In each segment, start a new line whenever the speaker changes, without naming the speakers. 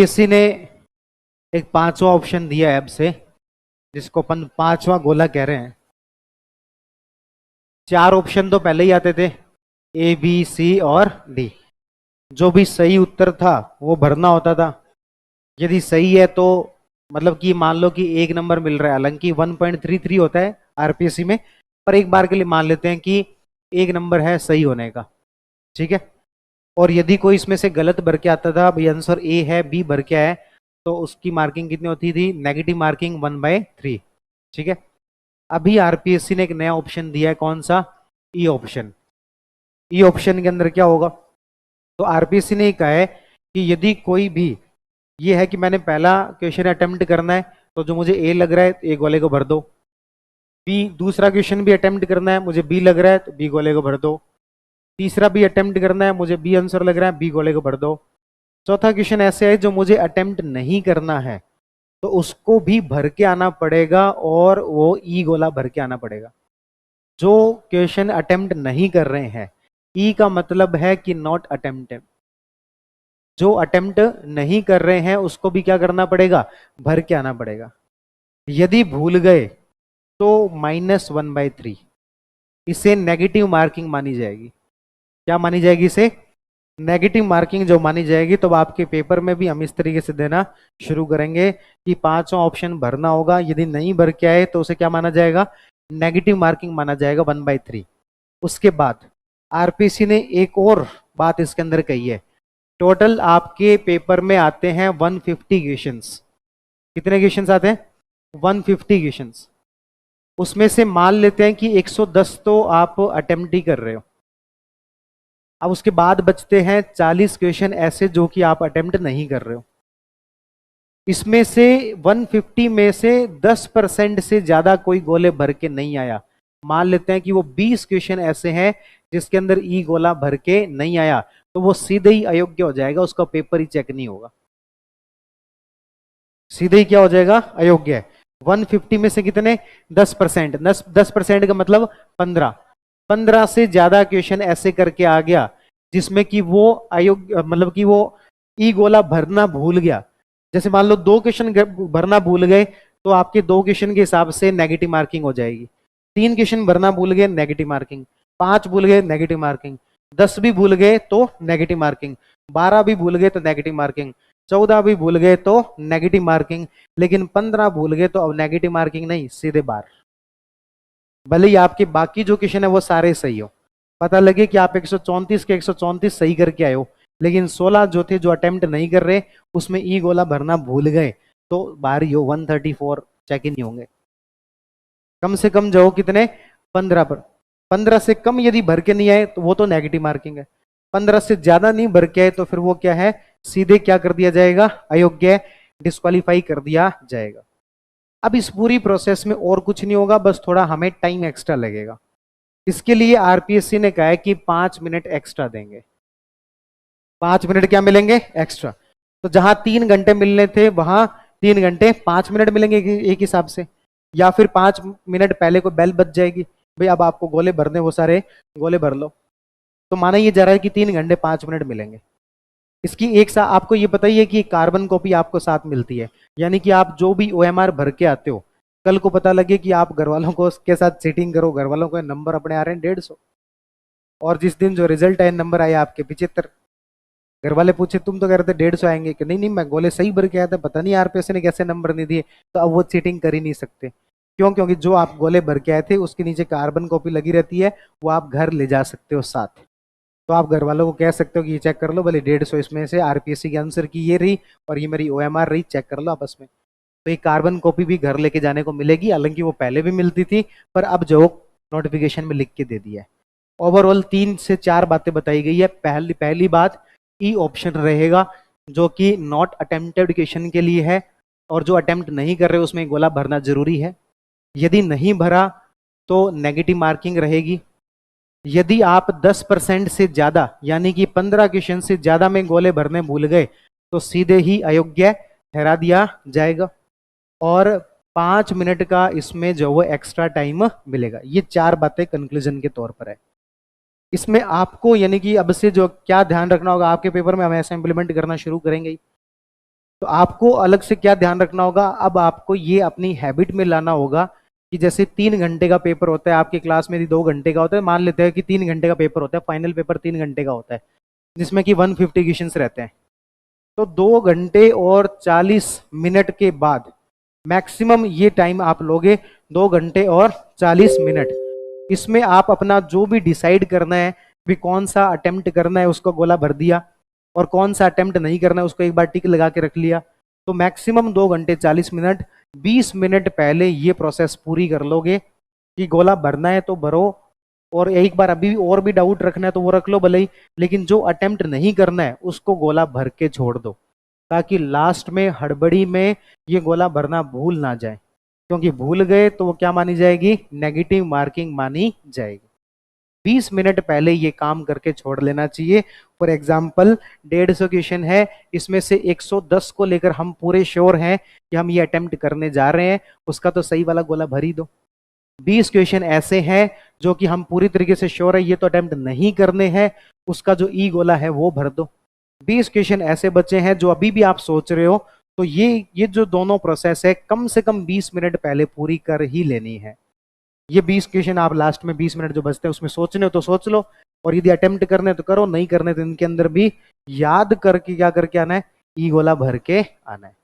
किसी ने एक पांचवा ऑप्शन दिया है ऐप से, जिसको अपन पांचवा गोला कह रहे हैं। चार ऑप्शन तो पहले ही आते थे, ए बी सी और डी। जो भी सही उत्तर था वो भरना होता था। यदि सही है तो मतलब कि मान लो कि एक नंबर मिल रहा है, हालांकि 1.33 होता है आरपीएससी में, पर एक बार के लिए मान लेते हैं कि एक नंबर है सही होने का। ठीक है। और यदि कोई इसमें से गलत भर के आता था, भाई आंसर ए है बी भर के है, तो उसकी मार्किंग कितनी होती थी? Negative marking 1/3। ठीक है। अभी आरपीएससी ने एक नया ऑप्शन दिया है, कौन सा? E option. ई ऑप्शन के अंदर क्या होगा? तो आरपीएससी ने कहा है कि यदि कोई भी, ये है कि मैंने पहला क्वेश्चन अटेम्प्ट करना है, तो जो मुझे ए लग रहा है ए गोले को भर दो। बी, दूसरा क्वेश्चन भी अटेम्प्ट करना है, मुझे बी लग रहा है तो बी गोले को भर दो। तीसरा भी अटेम्प्ट करना है, मुझे बी आंसर लग रहा है, बी गोले को भर दो। चौथा क्वेश्चन ऐसे है जो मुझे अटेम्प्ट नहीं करना है, तो उसको भी भर के आना पड़ेगा, और वो ई गोला भर के आना पड़ेगा। जो क्वेश्चन अटेम्प्ट नहीं कर रहे हैं, ई का मतलब है कि नॉट अटेम्प्टेड। जो अटेम्प्ट नहीं कर रहे हैं उसको भी क्या करना पड़ेगा? भर के आना पड़ेगा। यदि भूल गए तो -1/3, इसे नेगेटिव मार्किंग मानी जाएगी। क्या मानी जाएगी इसे? नेगेटिव मार्किंग जो मानी जाएगी। तो आपके पेपर में भी हम इस तरीके से देना शुरू करेंगे कि पांचों ऑप्शन भरना होगा, यदि नहीं भर के आए तो उसे क्या माना जाएगा? नेगेटिव मार्किंग माना जाएगा 1/3। उसके बाद आरपीसी ने एक और बात इसके अंदर कही है। टोटल आपके पेपर में आते हैं 150 क्वेश्चंस। कितने क्वेश्चंस आते हैं? 150 क्वेश्चंस। उसमें से मान लेते हैं कि 110 तो आप अटेम्प्ट ही कर रहे हो। अब उसके बाद बचते हैं 40 क्वेश्चन ऐसे जो कि आप अटेम्प्ट नहीं कर रहे हो। इसमें से 150 में से 10% से ज्यादा कोई गोले भर के नहीं आया। मान लेते हैं कि वो 20 क्वेश्चन ऐसे हैं जिसके अंदर ई गोला भर के नहीं आया, तो वो सीधे ही अयोग्य हो जाएगा, उसका पेपर ही चेक नहीं होगा। सीधे ही क्या हो जाएगा? अयोग्य। 150 में से कितने? 10%। 10% का मतलब 15। 15 से ज्यादा क्वेश्चन ऐसे करके आ गया जिसमें कि वो अयोग्य, मतलब कि वो ई गोला भरना भूल गया। जैसे मान लो 2 क्वेश्चन भरना भूल गए, तो आपके 2 क्वेश्चन के हिसाब से नेगेटिव मार्किंग हो जाएगी। 3 क्वेश्चन भरना भूल गए, नेगेटिव मार्किंग। 5 भूल गए, नेगेटिव मार्किंग। 10 भी भूल गए तो नेगेटिव मार्किंग। 12 भी भूल गए तो नेगेटिव मार्किंग। 14 भी भूल गए तो नेगेटिव मार्किंग। लेकिन 15 भूल गए तो अब नेगेटिव मार्किंग नहीं, सीधे बार। भले ही आपके बाकी जो क्वेश्चन है वो सारे सही हो, पता लगे कि आप 134 के 134 सही करके आए हो, लेकिन 16 जो थे जो अटेम्प्ट नहीं कर रहे उसमें ई गोला भरना भूल गए, तो बाहर ही हो, 134 चेक ही नहीं होंगे। कम से कम जो कितने? 15 पर। 15 से कम यदि भर के नहीं आए तो वो तो नेगेटिव मार्किंग है। 15 से ज्यादा नहीं भर के आए तो फिर वो क्या है? सीधे क्या कर दिया जाएगा? अयोग्य, डिस्क्वालीफाई कर दिया जाएगा। अब इस पूरी प्रोसेस में और कुछ नहीं होगा, बस थोड़ा हमें टाइम एक्स्ट्रा लगेगा। इसके लिए आरपीएससी ने कहा है कि 5 मिनट एक्स्ट्रा देंगे। 5 मिनट क्या मिलेंगे? एक्स्ट्रा। तो जहां 3 घंटे मिलने थे वहां 3 घंटे 5 मिनट मिलेंगे एक हिसाब से। या फिर 5 मिनट पहले को बेल बज जाएगी, भाई अब आपको गोले भरने, वो सारे गोले भर लो। तो माना ये जा रहा है कि 3 घंटे 5 मिनट मिलेंगे। इसकी एक सा आपको ये बताइए कि कार्बन कॉपी आपको साथ मिलती है, यानी कि आप जो भी ओएमआर भर के आते हो, कल को पता लगे कि आप घर वालों को के साथ चीटिंग करो, घर वालों को नंबर अपने आ रहे हैं 150, और जिस दिन जो रिजल्ट आए नंबर आया आपके 75, घर वाले पूछे तुम तो कह रहे थे 150 आएंगे, कि नहीं नहीं मैं गोले सही भर के आया था, पता नहीं आरपीएससी ने कैसे नंबर नहीं दिए। तो अब वो चीटिंग कर ही नहीं सकते। क्यों? क्योंकि जो आप गोले भर के आए थे उसके नीचे कार्बन कॉपी लगी रहती है, वो आप घर ले जा सकते हो साथ। तो आप घर वालों को कह सकते हो कि ये चेक कर लो, भले 150 इसमें से आरपीएससी के आंसर की ये रही और ये मेरी ओएमआर रही, चेक कर लो आपस में। तो ये कार्बन कॉपी भी घर लेके जाने को मिलेगी, हालांकि वो पहले भी मिलती थी, पर अब जो नोटिफिकेशन में लिख के दे दिया है। ओवरऑल 3 से 4 बातें बताई गई है। पहली बात, ई ऑप्शन रहेगा जो कि नॉट अटेम्प्टेड क्वेश्चन के लिए है, और जो अटेम्प्ट नहीं कर रहे उसमें गोला भरना जरूरी है। यदि नहीं भरा तो नेगेटिव मार्किंग रहेगी। यदि आप 10% से ज्यादा, यानी कि 15 क्वेश्चन से ज्यादा में गोले भरने भूल गए, तो सीधे ही अयोग्य ठहरा दिया जाएगा। और 5 मिनट का इसमें जो वो एक्स्ट्रा टाइम मिलेगा। ये 4 बातें कंक्लूजन के तौर पर है। इसमें आपको यानी कि अब से जो क्या ध्यान रखना होगा, आपके पेपर में हम ऐसा इंप्लीमेंट करना शुरू करेंगे। तो आपको अलग से क्या ध्यान रखना होगा, अब आपको ये अपनी हैबिट में लाना होगा कि जैसे 3 घंटे का पेपर होता है आपकी क्लास में, यदि 2 घंटे का होता है, मान लेते हैं कि 3 घंटे का पेपर होता है, फाइनल पेपर 3 घंटे का होता है जिसमें कि 150 क्वेश्चंस रहते हैं। तो 2 घंटे और 40 मिनट के बाद मैक्सिमम ये टाइम आप लोगे, 2 घंटे और 40 मिनट। इसमें आप अपना जो भी डिसाइड करना है भी कौन सा अटेम्प्ट करना है उसको गोला भर दिया, और कौन सा अटेम्प्ट नहीं करना है उसको एक बार टिक लगा के रख लिया। तो मैक्सिमम 2 घंटे 40 मिनट, 20 मिनट पहले ये प्रोसेस पूरी कर लोगे कि गोला भरना है तो भरो, और एक बार अभी और भी डाउट रखना है तो वो रख लो भले ही, लेकिन जो अटेम्प्ट नहीं करना है उसको गोला भर के छोड़ दो, ताकि लास्ट में हड़बड़ी में ये गोला भरना भूल ना जाए, क्योंकि भूल गए तो वो क्या मानी जाएगी, नेगेटिव मार्किंग मानी जाएगी। 20 मिनट पहले ये काम करके छोड़ लेना चाहिए। फॉर एग्जाम्पल 150 क्वेश्चन है, इसमें से 110 को लेकर हम पूरे श्योर हैं कि हम ये अटेम्प्ट करने जा रहे हैं, उसका तो सही वाला गोला भर ही दो। 20 क्वेश्चन ऐसे हैं जो कि हम पूरी तरीके से श्योर है ये तो अटेम्प्ट नहीं करने हैं, उसका जो ई गोला है वो भर दो। 20 क्वेश्चन ऐसे बचे हैं जो अभी भी आप सोच रहे हो, तो ये जो दोनों प्रोसेस है कम से कम 20 मिनट पहले पूरी कर ही लेनी है। ये 20 क्वेश्चन आप लास्ट में 20 मिनट जो बचते हैं उसमें सोचने हो तो सोच लो, और यदि अटेम्प्ट करने तो करो, नहीं करने तो इनके अंदर भी याद करके क्या करके आना है, ई गोला भर के आना है।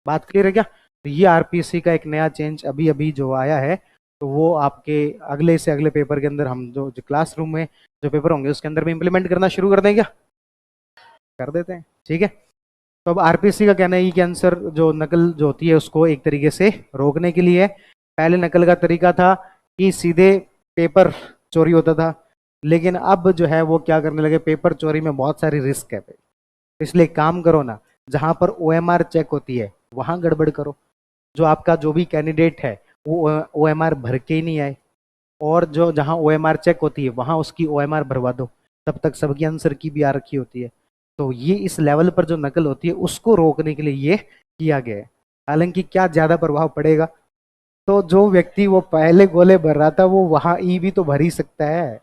बात क्लियर है क्या? तो ये आरपीएससी का एक नया चेंज अभी अभी जो आया है, तो वो आपके अगले से अगले पेपर के अंदर हम जो क्लासरूम में जो पेपर होंगे उसके अंदर भी इंप्लीमेंट करना शुरू कर दें क्या? कर देते हैं, ठीक है। तो अब आरपीएससी का कहना है कि आंसर जो नकल जो होती है उसको एक तरीके से रोकने के लिए, पहले नकल का तरीका था कि सीधे पेपर चोरी होता था, लेकिन अब जो है वो क्या करने लगे, पेपर चोरी में बहुत सारी रिस्क है, इसलिए काम करो ना, जहां पर ओएमआर चेक होती है वहां गड़बड़ करो, जो आपका जो भी कैंडिडेट है वो ओएमआर भर के ही नहीं आए, और जो जहां ओएमआर चेक होती है वहां उसकी ओएमआर भरवा दो, तब तक सबकी आंसर की भी आ रखी होती है। तो ये इस लेवल पर जो नकल होती है उसको रोकने के लिए ये किया गया है। हालांकि क्या ज्यादा प्रभाव पड़ेगा, तो जो व्यक्ति वो पहले गोले भर रहा था वो वहां ई भी तो भर ही सकता है,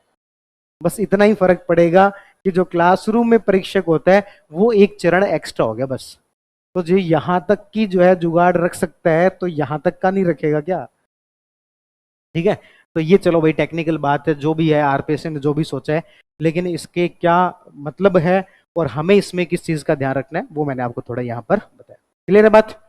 बस इतना ही फर्क पड़ेगा कि जो क्लासरूम में परीक्षक होता है वो एक चरण एक्स्ट्रा हो गया बस। तो जो यहां तक की जो है जुगाड़ रख सकता है तो यहां तक का नहीं रखेगा क्या? ठीक है। तो ये चलो भाई टेक्निकल बात है, जो भी है आरपीएससी ने जो भी सोचा है, लेकिन इसके क्या मतलब है और हमें इसमें किस चीज का ध्यान रखना है वो मैंने आपको थोड़ा यहाँ पर बताया। क्लियर है बात?